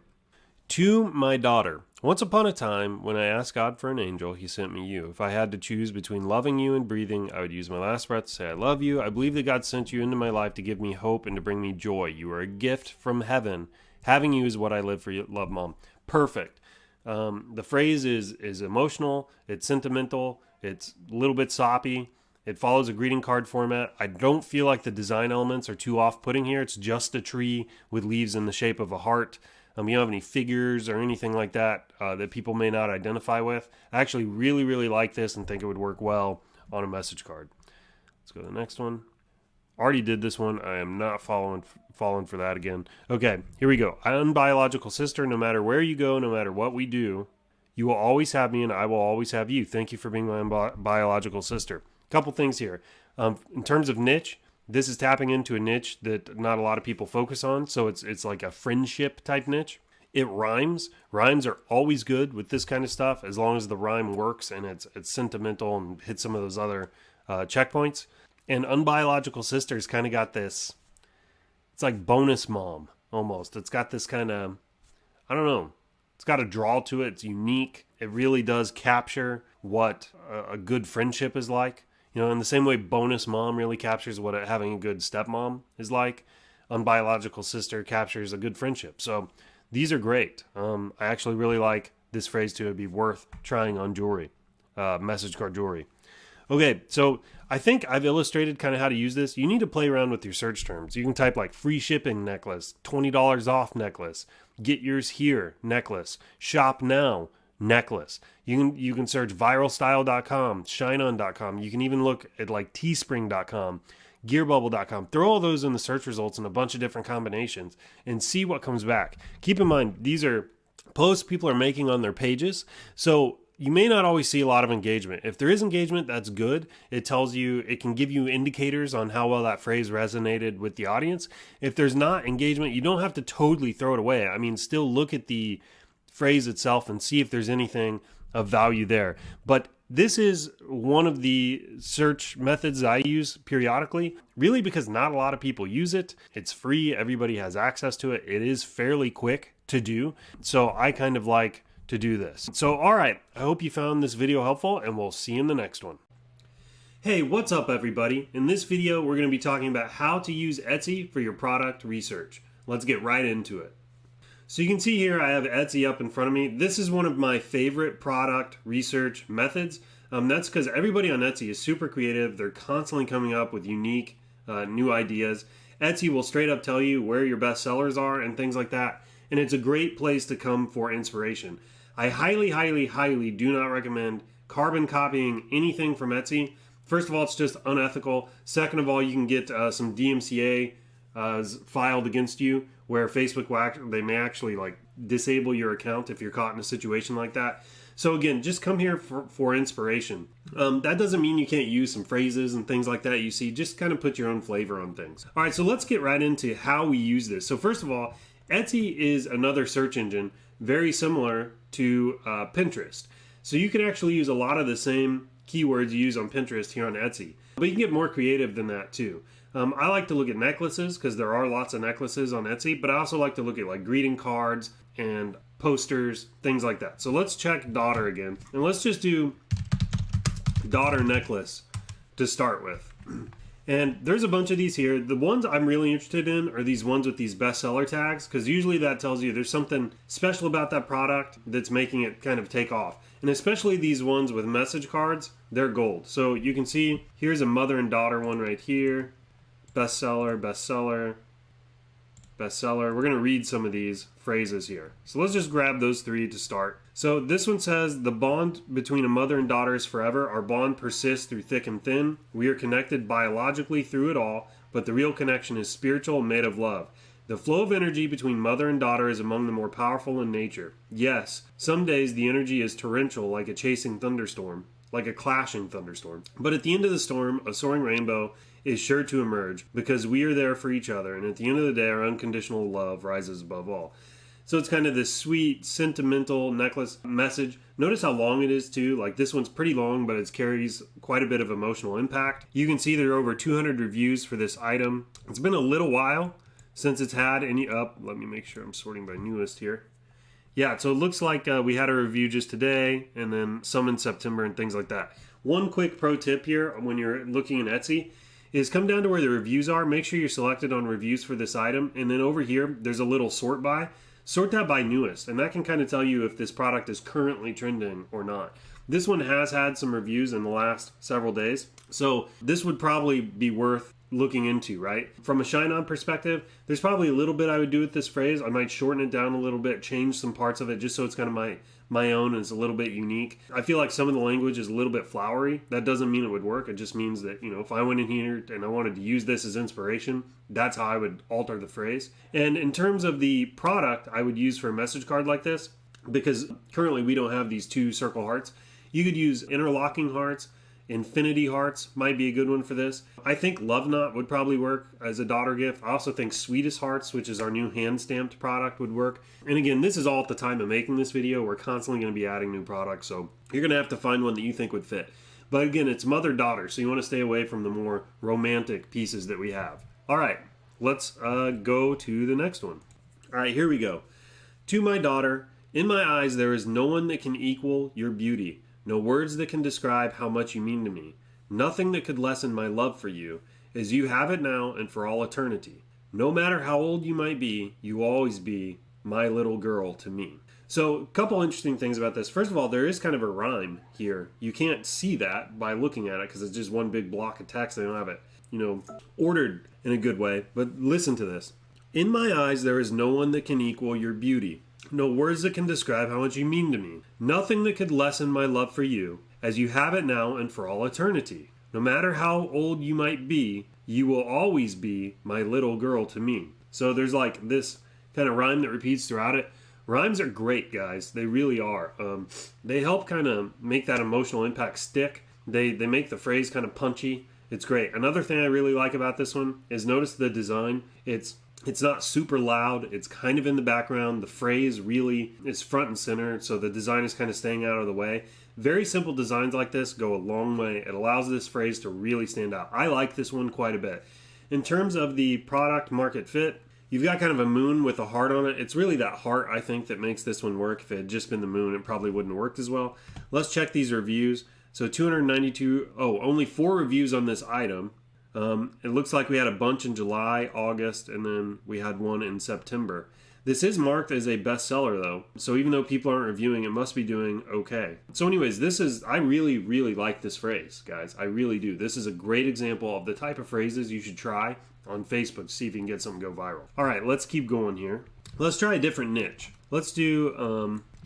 A: To my daughter. Once upon a time, when I asked God for an angel, he sent me you. If I had to choose between loving you and breathing, I would use my last breath to say I love you. I believe that God sent you into my life to give me hope and to bring me joy. You are a gift from heaven. Having you is what I live for. You. Love, Mom. Perfect. The phrase is emotional. It's sentimental. It's a little bit soppy. It follows a greeting card format. I don't feel like the design elements are too off-putting here. It's just a tree with leaves in the shape of a heart. You don't have any figures or anything like that that people may not identify with. I actually really, really like this and think it would work well on a message card. Let's go to the next one. Already did this one. I am not falling for that again. Okay, here we go. Unbiological sister, no matter where you go, no matter what we do, you will always have me and I will always have you. Thank you for being my biological sister. Couple things here. In terms of niche, this is tapping into a niche that not a lot of people focus on, so it's like a friendship type niche. It rhymes. Rhymes are always good with this kind of stuff as long as the rhyme works and it's sentimental and hits some of those other checkpoints. And unbiological sister's kind of got this, it's like bonus mom almost. It's got this kind of, I don't know, it's got a draw to it. It's unique. It really does capture what a good friendship is like. You know, in the same way bonus mom really captures what having a good stepmom is like, unbiological sister captures a good friendship. So these are great. I actually really like this phrase too. It'd be worth trying on jewelry, message card jewelry. Okay, so I think I've illustrated kind of how to use this. You need to play around with your search terms. You can type like free shipping necklace, $20 off necklace, get yours here necklace, shop now necklace. You can search viralstyle.com, shineon.com. You can even look at like teespring.com, gearbubble.com. Throw all those in the search results in a bunch of different combinations and see what comes back. Keep in mind, these are posts people are making on their pages. So you may not always see a lot of engagement. If there is engagement, that's good. It tells you, it can give you indicators on how well that phrase resonated with the audience. If there's not engagement, you don't have to totally throw it away. I mean, still look at the phrase itself and see if there's anything of value there. But this is one of the search methods I use periodically, really because not a lot of people use it. It's free. Everybody has access to it. It is fairly quick to do. So I kind of like to do this. So, all right, I hope you found this video helpful, and we'll see you in the next one. Hey, what's up everybody? In this video, we're going to be talking about how to use Etsy for your product research. Let's get right into it. So you can see here, I have Etsy up in front of me. This is one of my favorite product research methods. That's because everybody on Etsy is super creative. They're constantly coming up with unique new ideas. Etsy will straight up tell you where your best sellers are and things like that. And it's a great place to come for inspiration. I highly, highly, highly do not recommend carbon copying anything from Etsy. First of all, it's just unethical. Second of all, you can get some DMCA filed against you, where Facebook they may actually like disable your account if you're caught in a situation like that. So again, just come here for inspiration. That doesn't mean you can't use some phrases and things like that you see. Just kind of put your own flavor on things. All right, so let's get right into how we use this. So first of all, Etsy is another search engine very similar to Pinterest. So you can actually use a lot of the same keywords you use on Pinterest here on Etsy. But you can get more creative than that too. I like to look at necklaces because there are lots of necklaces on Etsy, but I also like to look at like greeting cards and posters, things like that. So let's check daughter again. And let's just do daughter necklace to start with. And there's a bunch of these here. The ones I'm really interested in are these ones with these bestseller tags, because usually that tells you there's something special about that product that's making it kind of take off. And especially these ones with message cards, they're gold. So you can see here's a mother and daughter one right here. Bestseller, bestseller, bestseller. We're going to read some of these phrases here. So let's just grab those three to start. So this one says, the bond between a mother and daughter is forever. Our bond persists through thick and thin. We are connected biologically through it all, but the real connection is spiritual and made of love. The flow of energy between mother and daughter is among the more powerful in nature. Yes, some days the energy is torrential like a chasing thunderstorm, like a clashing thunderstorm. But at the end of the storm, a soaring rainbow is sure to emerge because we are there for each other, and at the end of the day, our unconditional love rises above all. So it's kind of this sweet, sentimental necklace message. Notice how long it is too. Like this one's pretty long, but it carries quite a bit of emotional impact. You can see there are over 200 reviews for this item. It's been a little while since it's had any up. Let me make sure I'm sorting by newest here. Yeah, so it looks like we had a review just today, and then some in September and things like that. One quick pro tip here when you're looking in Etsy is come down to where the reviews are. Make sure you're selected on reviews for this item, and then over here there's a little sort by. Sort that by newest, and that can kind of tell you if this product is currently trending or not. This one has had some reviews in the last several days, so this would probably be worth looking into, right? From a shine-on perspective, there's probably a little bit I would do with this phrase. I might shorten it down a little bit, change some parts of it just so it's kind of my own and it's a little bit unique. I feel like some of the language is a little bit flowery. That doesn't mean it would work. It just means that, if I went in here and I wanted to use this as inspiration, that's how I would alter the phrase. And in terms of the product I would use for a message card like this, because currently we don't have these two circle hearts, you could use interlocking hearts. Infinity hearts might be a good one for this. I think Love Knot would probably work as a daughter gift. I also think Sweetest Hearts, which is our new hand-stamped product, would work. And again, this is all at the time of making this video. We're constantly going to be adding new products, so you're going to have to find one that you think would fit. But again, it's mother-daughter, so you want to stay away from the more romantic pieces that we have. All right, let's go to the next one. All right, here we go. To my daughter, in my eyes, there is no one that can equal your beauty. No words that can describe how much you mean to me. Nothing that could lessen my love for you, as you have it now and for all eternity. No matter how old you might be, you will always be my little girl to me. So a couple interesting things about this. First of all, there is kind of a rhyme here. You can't see that by looking at it because it's just one big block of text. They don't have it, ordered in a good way. But listen to this. In my eyes, there is no one that can equal your beauty. No words that can describe how much you mean to me. Nothing that could lessen my love for you, as you have it now and for all eternity. No matter how old you might be, you will always be my little girl to me. So there's like this kind of rhyme that repeats throughout it. Rhymes are great, guys. They really are. They help kind of make that emotional impact stick. They make the phrase kind of punchy. It's great. Another thing I really like about this one is notice the design. It's not super loud. It's kind of in the background. The phrase really is front and center, so the design is kind of staying out of the way. Very simple designs like this go a long way. It allows this phrase to really stand out. I like this one quite a bit. In terms of the product market fit, you've got kind of a moon with a heart on it. It's really that heart, I think, that makes this one work. If it had just been the moon, it probably wouldn't have worked as well. Let's check these reviews. So 292, only 4 reviews on this item. It looks like we had a bunch in July, August, and then we had one in September. This is marked as a bestseller though, so even though people aren't reviewing, it must be doing okay. So anyways, I really, really like this phrase, guys. I really do. This is a great example of the type of phrases you should try on Facebook to see if you can get something go viral. All right, let's keep going here. Let's try a different niche. Let's do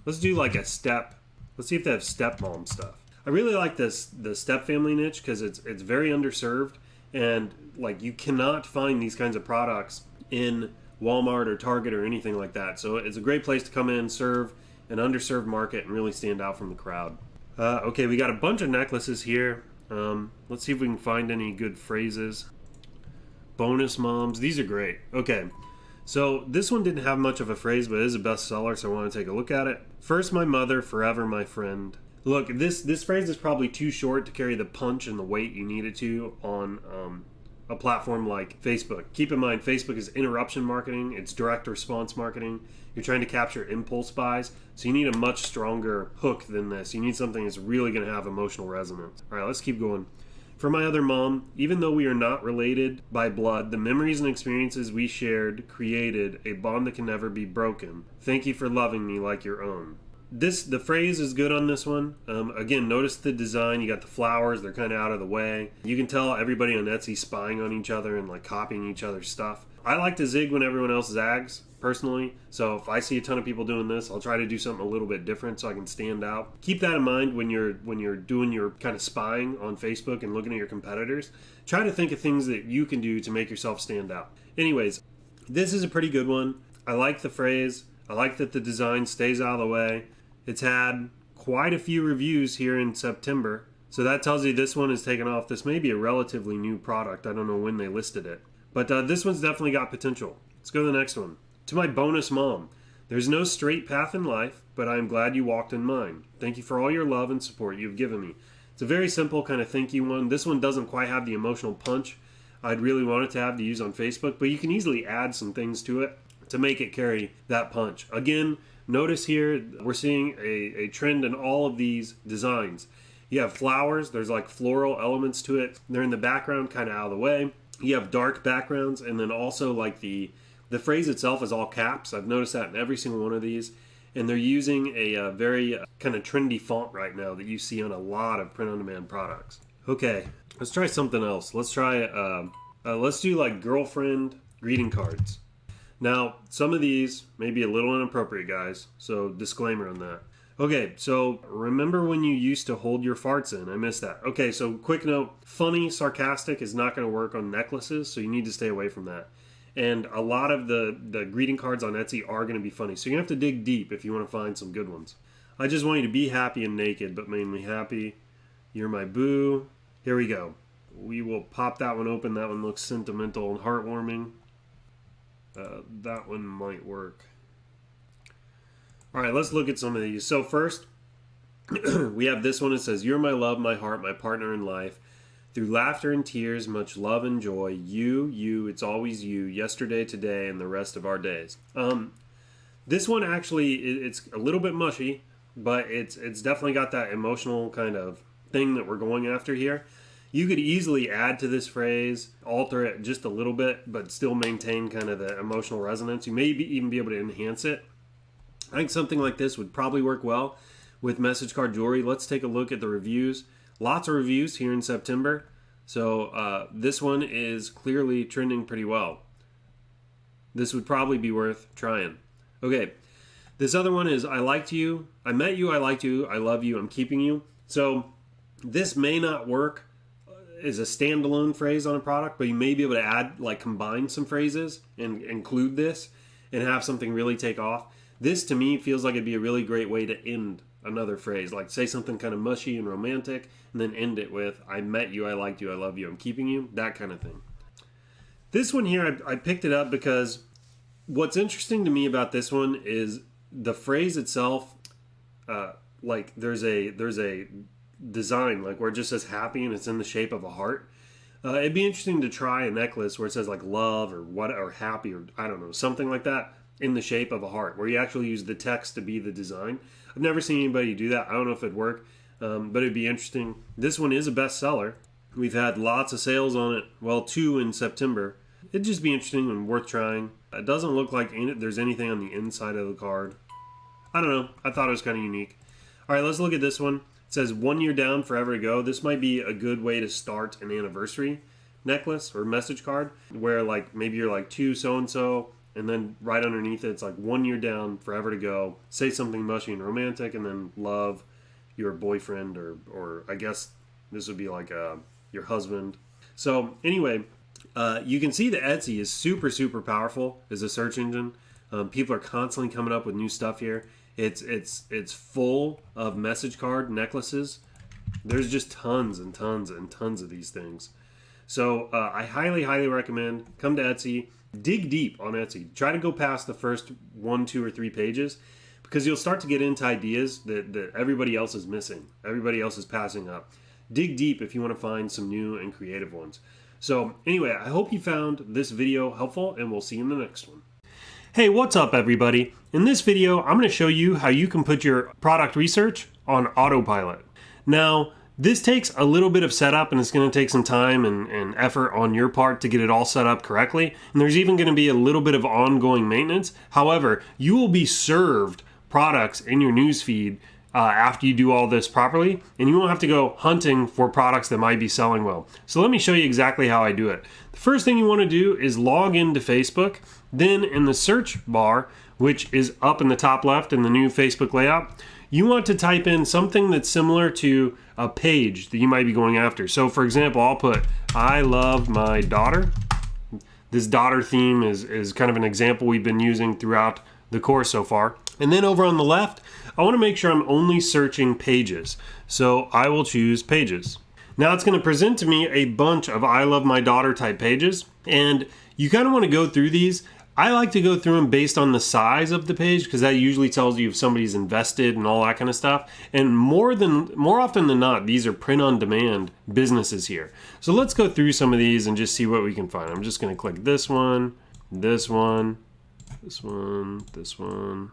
A: like a step. Let's see if they have stepmom stuff. I really like the step family niche because it's very underserved, and like you cannot find these kinds of products in Walmart or Target or anything like that. So it's a great place to come in, serve an underserved market, and really stand out from the crowd. Okay, we got a bunch of necklaces here. Let's see if we can find any good phrases. Bonus moms. These are great. Okay, so this one didn't have much of a phrase, but it is a bestseller, so I want to take a look at it. First my mother, forever my friend. Look, this phrase is probably too short to carry the punch and the weight you need it to on a platform like Facebook. Keep in mind, Facebook is interruption marketing. It's direct response marketing. You're trying to capture impulse buys, so you need a much stronger hook than this. You need something that's really going to have emotional resonance. All right, let's keep going. For my other mom, even though we are not related by blood, the memories and experiences we shared created a bond that can never be broken. Thank you for loving me like your own. The phrase is good on this one. Again, notice the design. You got the flowers. They're kind of out of the way. You can tell everybody on Etsy spying on each other and like copying each other's stuff. I like to zig when everyone else zags, personally. So if I see a ton of people doing this, I'll try to do something a little bit different so I can stand out. Keep that in mind when you're doing your kind of spying on Facebook and looking at your competitors. Try to think of things that you can do to make yourself stand out. Anyways, this is a pretty good one. I like the phrase. I like that the design stays out of the way. It's had quite a few reviews here in September, so that tells you this one is taken off. This may be a relatively new product. I don't know when they listed it, but this one's definitely got potential. Let's go to the next one. To my bonus mom, there's no straight path in life, but I am glad you walked in mine. Thank you for all your love and support you've given me. It's a very simple kind of thank you one. This one doesn't quite have the emotional punch I'd really want it to have to use on Facebook, but you can easily add some things to it to make it carry that punch. Again, notice here, we're seeing a trend in all of these designs. You have flowers, there's like floral elements to it. They're in the background, kind of out of the way. You have dark backgrounds, and then also like the phrase itself is all caps. I've noticed that in every single one of these. And they're using a very kind of trendy font right now that you see on a lot of print-on-demand products. Okay, let's try something else. Let's try, let's do like girlfriend greeting cards. Now, some of these may be a little inappropriate, guys, so disclaimer on that. Okay, so remember when you used to hold your farts in? I missed that. Okay, so quick note, funny, sarcastic is not going to work on necklaces, so you need to stay away from that. And a lot of the greeting cards on Etsy are going to be funny, so you're going to have to dig deep if you want to find some good ones. I just want you to be happy and naked, but mainly happy. You're my boo. Here we go. We will pop that one open. That one looks sentimental and heartwarming. That one might work. All right, let's look at some of these. So first, we have this one. It says, you're my love, my heart, my partner in life. Through laughter and tears, much love and joy. You, it's always you. Yesterday, today, and the rest of our days. This one actually, it's a little bit mushy, but it's definitely got that emotional kind of thing that we're going after here. You could easily add to this phrase, alter it just a little bit, but still maintain kind of the emotional resonance. You may even be able to enhance it. I think something like this would probably work well with message card jewelry. Let's take a look at the reviews. Lots of reviews here in September. So this one is clearly trending pretty well. This would probably be worth trying. Okay, this other one is I liked you, I met you, I liked you, I love you, I'm keeping you. So this may not work as a standalone phrase on a product, but you may be able to add, like combine some phrases and include this and have something really take off. This to me feels like it'd be a really great way to end another phrase, like say something kind of mushy and romantic and then end it with I met you, I liked you, I love you, I'm keeping you, that kind of thing. This one here, I picked it up because what's interesting to me about this one is the phrase itself, like there's a design like where it just says happy and it's in the shape of a heart. It'd be interesting to try a necklace where it says like love or what or happy or I don't know, something like that in the shape of a heart where you actually use the text to be the design. I've never seen anybody do that. I don't know if it'd work, but it'd be interesting. This one is a bestseller. We've had lots of sales on it. Well, 2 in September. It'd just be interesting and worth trying. It doesn't look like there's anything on the inside of the card. I don't know. I thought it was kind of unique. All right, let's look at this one. It says 1 year down, forever to go. This might be a good way to start an anniversary necklace or message card where like maybe you're like to so-and-so and then right underneath it, it's like 1 year down, forever to go. Say something mushy and romantic and then love your boyfriend or I guess this would be like your husband. So anyway, you can see that Etsy is super, super powerful as a search engine. People are constantly coming up with new stuff here. It's full of message card necklaces. There's just tons and tons and tons of these things. So I highly, highly recommend come to Etsy. Dig deep on Etsy. Try to go past the first 1, 2, or 3 pages because you'll start to get into ideas that everybody else is missing. Everybody else is passing up. Dig deep if you want to find some new and creative ones. So anyway, I hope you found this video helpful and we'll see you in the next one. Hey, what's up everybody? In this video, I'm going to show you how you can put your product research on autopilot. Now, this takes a little bit of setup and it's going to take some time and effort on your part to get it all set up correctly. And there's even going to be a little bit of ongoing maintenance. However, you will be served products in your newsfeed after you do all this properly, and you won't have to go hunting for products that might be selling well. So let me show you exactly how I do it. The first thing you want to do is log into Facebook. Then in the search bar, which is up in the top left in the new Facebook layout, you want to type in something that's similar to a page that you might be going after. So for example, I'll put, I love my daughter. This daughter theme is kind of an example we've been using throughout the course so far. And then over on the left, I want to make sure I'm only searching pages. So I will choose pages. Now it's going to present to me a bunch of I love my daughter type pages. And you kind of want to go through these. I like to go through them based on the size of the page because that usually tells you if somebody's invested and all that kind of stuff. And more often than not, these are print on demand businesses here. So let's go through some of these and just see what we can find. I'm just going to click this one, this one, this one, this one,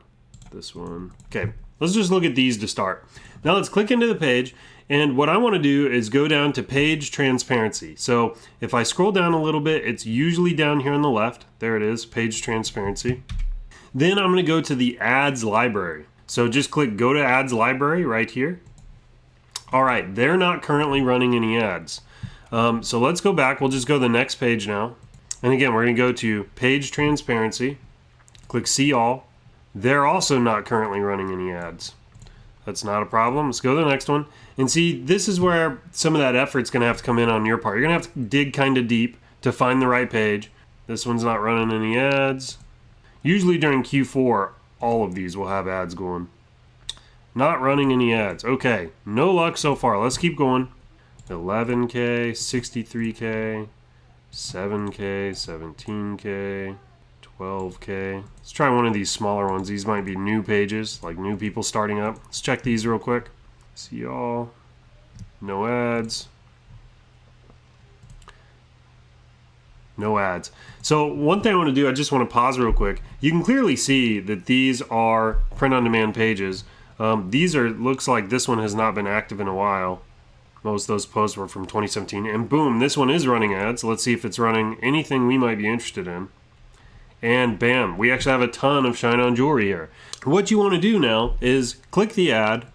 A: this one. Okay, let's just look at these to start. Now let's click into the page. And what I want to do is go down to page transparency. So if I scroll down a little bit, it's usually down here on the left. There it is, page transparency. Then I'm going to go to the ads library. So just click go to ads library right here. All right, they're not currently running any ads. So let's go back. We'll just go to the next page now. And again, we're going to go to page transparency. Click see all. They're also not currently running any ads. That's not a problem. Let's go to the next one. And see, this is where some of that effort's going to have to come in on your part. You're going to have to dig kind of deep to find the right page. This one's not running any ads. Usually during Q4, all of these will have ads going. Not running any ads. Okay, no luck so far. Let's keep going. 11K, 63K, 7K, 17K, 12K. Let's try one of these smaller ones. These might be new pages, like new people starting up. Let's check these real quick. See all. No ads. No ads. So one thing I want to do, I just want to pause real quick. You can clearly see that these are print on demand pages. These are, looks like this one has not been active in a while. Most of those posts were from 2017. And boom, this one is running ads. Let's see if it's running anything we might be interested in. And bam, we actually have a ton of Shine On jewelry here. What you want to do now is click the ad.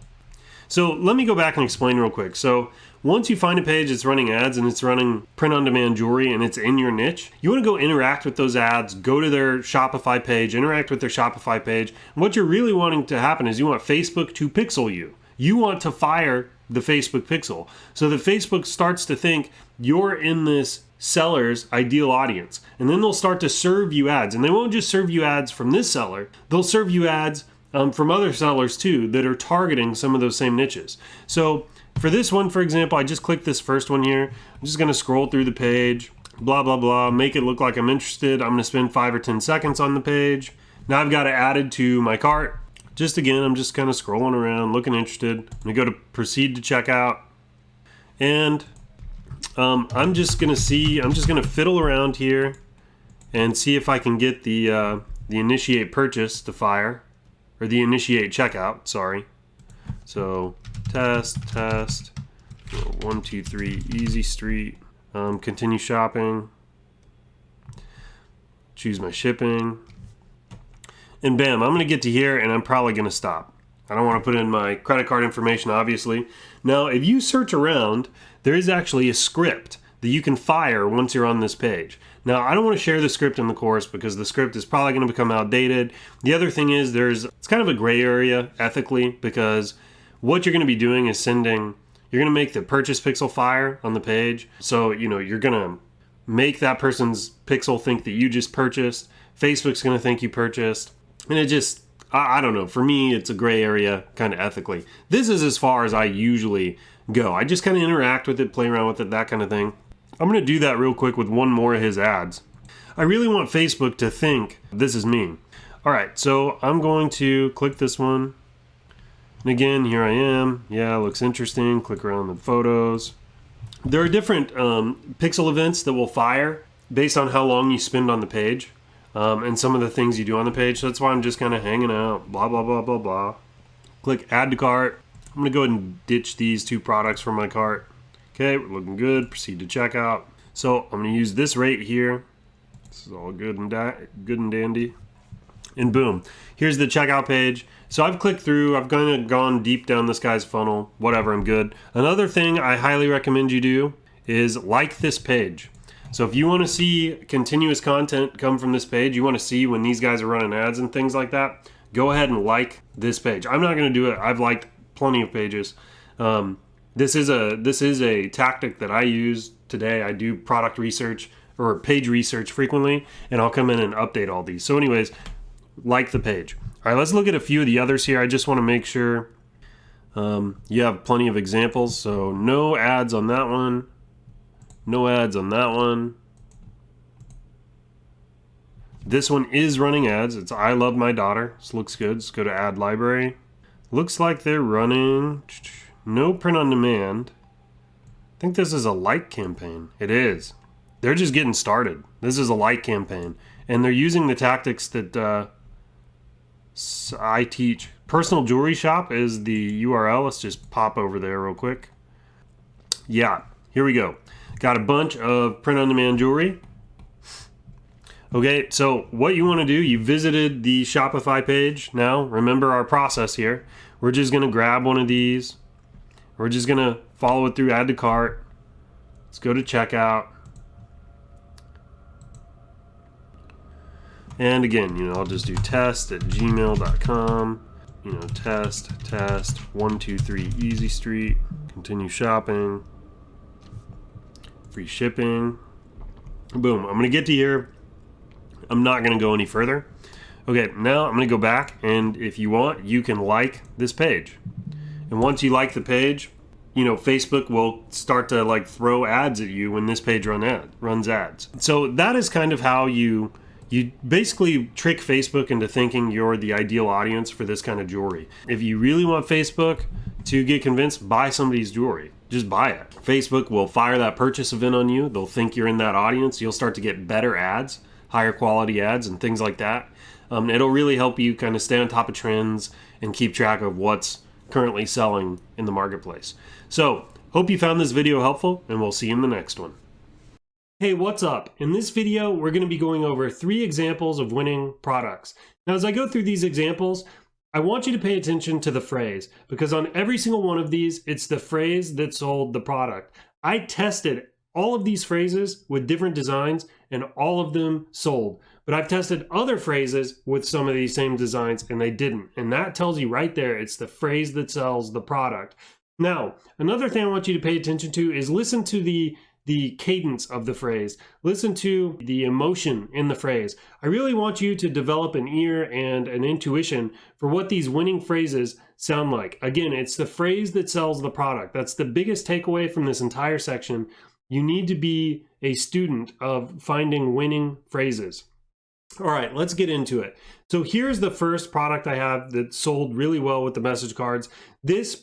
A: So let me go back and explain real quick. So once you find a page that's running ads and it's running print-on-demand jewelry and it's in your niche, you want to go interact with those ads, go to their Shopify page, interact with their Shopify page. And what you're really wanting to happen is you want Facebook to pixel you. You want to fire the Facebook pixel so that Facebook starts to think you're in this seller's ideal audience. And then they'll start to serve you ads. And they won't just serve you ads from this seller. They'll serve you ads from other sellers too that are targeting some of those same niches. So for this one, for example, I just clicked this first one here. I'm just going to scroll through the page, blah, blah, blah, make it look like I'm interested. I'm going to spend 5 or 10 seconds on the page. Now I've got it added to my cart. Just again, I'm just kind of scrolling around, looking interested. I'm going to go to proceed to checkout. And I'm just going to fiddle around here and see if I can get the initiate purchase to fire, or the initiate checkout, sorry. So test, 1, 2, 3, easy street, continue shopping, choose my shipping, and bam, I'm gonna get to here and I'm probably gonna stop. I don't wanna put in my credit card information, obviously. Now, if you search around, there is actually a script that you can fire once you're on this page. Now, I don't want to share the script in the course because the script is probably going to become outdated. The other thing is it's kind of a gray area ethically, because what you're going to be doing is you're going to make the purchase pixel fire on the page. So, you're going to make that person's pixel think that you just purchased. Facebook's going to think you purchased. And it just, I don't know. For me, it's a gray area kind of ethically. This is as far as I usually go. I just kind of interact with it, play around with it, that kind of thing. I'm going to do that real quick with one more of his ads. I really want Facebook to think this is me. All right, so I'm going to click this one. And again, here I am. Yeah, looks interesting. Click around the photos. There are different pixel events that will fire based on how long you spend on the page and some of the things you do on the page. So that's why I'm just kind of hanging out, blah, blah, blah, blah, blah. Click add to cart. I'm going to go ahead and ditch these 2 products from my cart. Okay, we're looking good. Proceed to checkout. So I'm going to use this rate here. This is all good and dandy. And boom, here's the checkout page. So I've clicked through. I've kind of gone deep down this guy's funnel. Whatever, I'm good. Another thing I highly recommend you do is like this page. So if you want to see continuous content come from this page, you want to see when these guys are running ads and things like that, go ahead and like this page. I'm not going to do it. I've liked plenty of pages. This is a tactic that I use today. I do product research or page research frequently, and I'll come in and update all these. So anyways, like the page. All right, let's look at a few of the others here. I just want to make sure you have plenty of examples. So no ads on that one. No ads on that one. This one is running ads. It's I Love My Daughter. This looks good. Let's go to ad library. Looks like they're running no print on demand. I think this is a like campaign. It is. They're just getting started. This is a like campaign. And they're using the tactics that I teach. Personal Jewelry Shop is the URL. Let's just pop over there real quick. Yeah, here we go. Got a bunch of print on demand jewelry. Okay, so what you want to do, you visited the Shopify page. Now, remember our process here. We're just going to grab one of these. We're just going to follow it through add to cart. Let's go to checkout. And again, I'll just do test@gmail.com. Test 1, 2, 3 Easy Street. Continue shopping. Free shipping. Boom. I'm going to get to here. I'm not going to go any further. Okay, now I'm going to go back, and if you want, you can like this page. And once you like the page, Facebook will start to throw ads at you when this page runs ads. So that is kind of how you basically trick Facebook into thinking you're the ideal audience for this kind of jewelry. If you really want Facebook to get convinced, buy somebody's jewelry. Just buy it. Facebook will fire that purchase event on you. They'll think you're in that audience. You'll start to get better ads, higher quality ads, and things like that. It'll really help you kind of stay on top of trends and keep track of what's currently selling in the marketplace. So Hope you found this video helpful, and we'll see you in the next one. Hey, what's up? In this video, we're going to be going over 3 examples of winning products. Now, as I go through these examples, I want you to pay attention to the phrase, because on every single one of these, it's the phrase that sold the product. I tested all of these phrases with different designs, and all of them sold. But I've tested other phrases with some of these same designs, and they didn't. And that tells you right there, it's the phrase that sells the product. Now, another thing I want you to pay attention to is listen to the cadence of the phrase. Listen to the emotion in the phrase. I really want you to develop an ear and an intuition for what these winning phrases sound like. Again, it's the phrase that sells the product. That's the biggest takeaway from this entire section. You need to be a student of finding winning phrases. All right, let's get into it. So here's the first product I have that sold really well with the message cards. This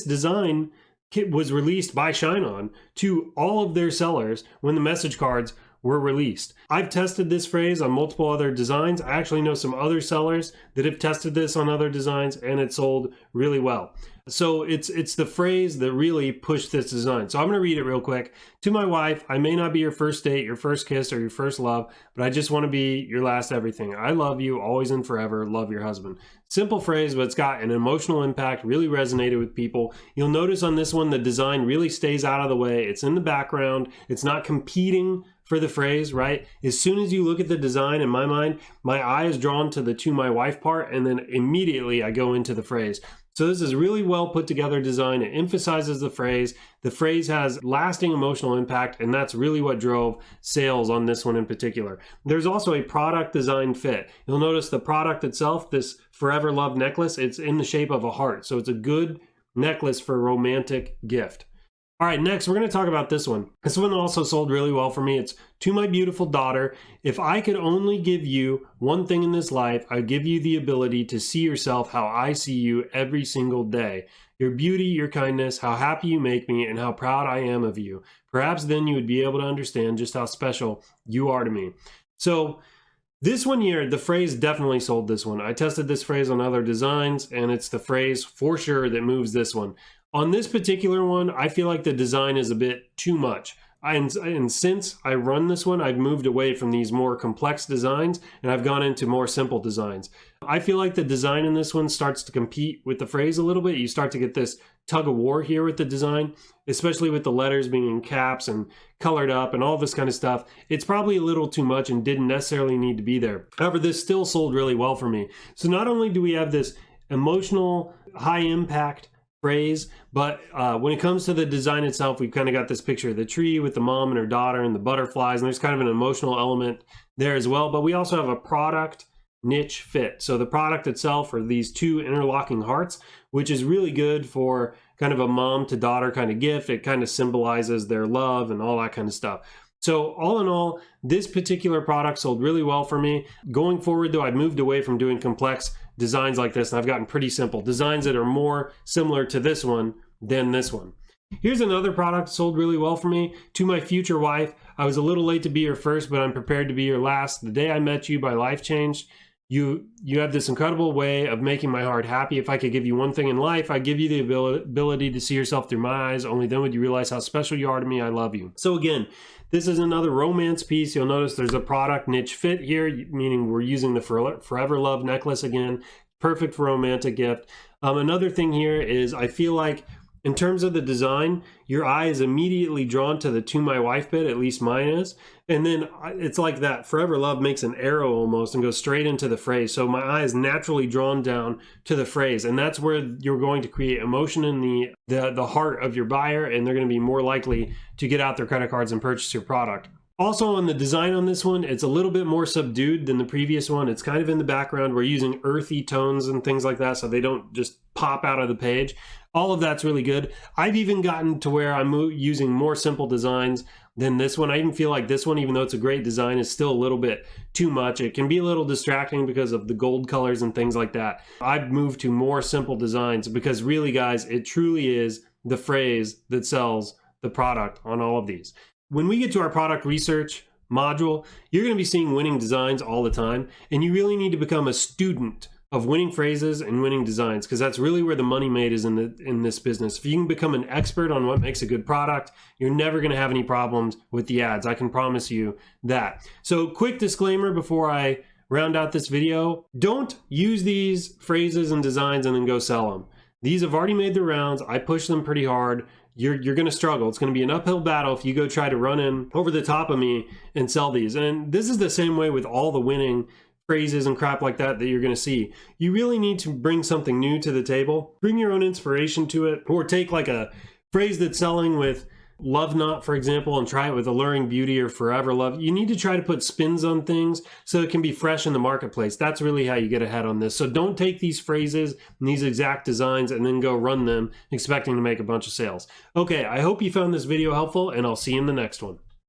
A: design kit was released by Shine-On to all of their sellers when the message cards were released. I've tested this phrase on multiple other designs. I actually know some other sellers that have tested this on other designs, and it sold really well. So it's the phrase that really pushed this design. So I'm going to read it real quick. To my wife, I may not be your first date, your first kiss, or your first love, but I just want to be your last everything. I love you always and forever. Love, your husband. Simple phrase, but it's got an emotional impact, really resonated with people. You'll notice on this one, the design really stays out of the way. It's in the background. It's not competing for the phrase, right? As soon as you look at the design, in my mind, my eye is drawn to the to my wife part, and then immediately I go into the phrase. So this is really well put together design. It emphasizes the phrase. The phrase has lasting emotional impact, and that's really what drove sales on this one in particular. There's also a product design fit. You'll notice the product itself, this Forever Love necklace, it's in the shape of a heart. So it's a good necklace for a romantic gift. All right, next we're going to talk about this one. This one also sold really well for me. It's to my beautiful daughter. If I could only give you one thing in this life, I'd give you the ability to see yourself how I see you every single day. Your beauty, your kindness, how happy you make me, and how proud I am of you. Perhaps then you would be able to understand just how special you are to me. So this one here, the phrase definitely sold this one. I tested this phrase on other designs, and it's the phrase for sure that moves this one. On this particular one, I feel like the design is a bit too much. And since I run this one, I've moved away from these more complex designs, and I've gone into more simple designs. I feel like the design in this one starts to compete with the phrase a little bit. You start to get this tug of war here with the design, especially with the letters being in caps and colored up and all this kind of stuff. It's probably a little too much and didn't necessarily need to be there. However, this still sold really well for me. So not only do we have this emotional, high impact phrase, but when it comes to the design itself, we've kind of got this picture of the tree with the mom and her daughter and the butterflies, and there's kind of an emotional element there as well. But we also have a product niche fit. So the product itself are these 2 interlocking hearts, which is really good for kind of a mom to daughter kind of gift. It kind of symbolizes their love and all that kind of stuff. So all in all, this particular product sold really well for me. Going forward though, I've moved away from doing complex designs like this, and I've gotten pretty simple designs that are more similar to this one than this one. Here's another product sold really well for me. To my future wife, I was a little late to be your first, but I'm prepared to be your last. The day I met you, my life changed. You have this incredible way of making my heart happy. If I could give you one thing in life, I'd give you the ability to see yourself through my eyes. Only then would you realize how special you are to me. I love you. So again, this is another romance piece. You'll notice there's a product niche fit here, meaning we're using the Forever Love necklace again. Perfect for romantic gift. Another thing here is I feel like in terms of the design, your eye is immediately drawn to the to my wife bit, at least mine is. And then it's like that Forever Love makes an arrow almost and goes straight into the phrase. So my eye is naturally drawn down to the phrase. And that's where you're going to create emotion in the heart of your buyer, and they're going to be more likely to get out their credit cards and purchase your product. Also on the design on this one, it's a little bit more subdued than the previous one. It's kind of in the background. We're using earthy tones and things like that so they don't just pop out of the page. All of that's really good. I've even gotten to where I'm using more simple designs than this one. I even feel like this one, even though it's a great design, is still a little bit too much. It can be a little distracting because of the gold colors and things like that. I've moved to more simple designs because really, guys, it truly is the phrase that sells the product on all of these. When we get to our product research module, you're going to be seeing winning designs all the time, and you really need to become a student of winning phrases and winning designs, because that's really where the money made is in this business. If you can become an expert on what makes a good product, you're never going to have any problems with the ads. I can promise you that. So quick disclaimer before I round out this video: don't use these phrases and designs and then go sell them. These have already made their rounds. I push them pretty hard. You're going to struggle. It's going to be an uphill battle if you go try to run in over the top of me and sell these. And this is the same way with all the winning phrases and crap like that you're going to see. You really need to bring something new to the table, bring your own inspiration to it, or take like a phrase that's selling with love not, for example, and try it with alluring beauty or forever love. You need to try to put spins on things so it can be fresh in the marketplace. That's really how you get ahead on this. So don't take these phrases and these exact designs and then go run them expecting to make a bunch of sales. Okay, I hope you found this video helpful, and I'll see you in the next one.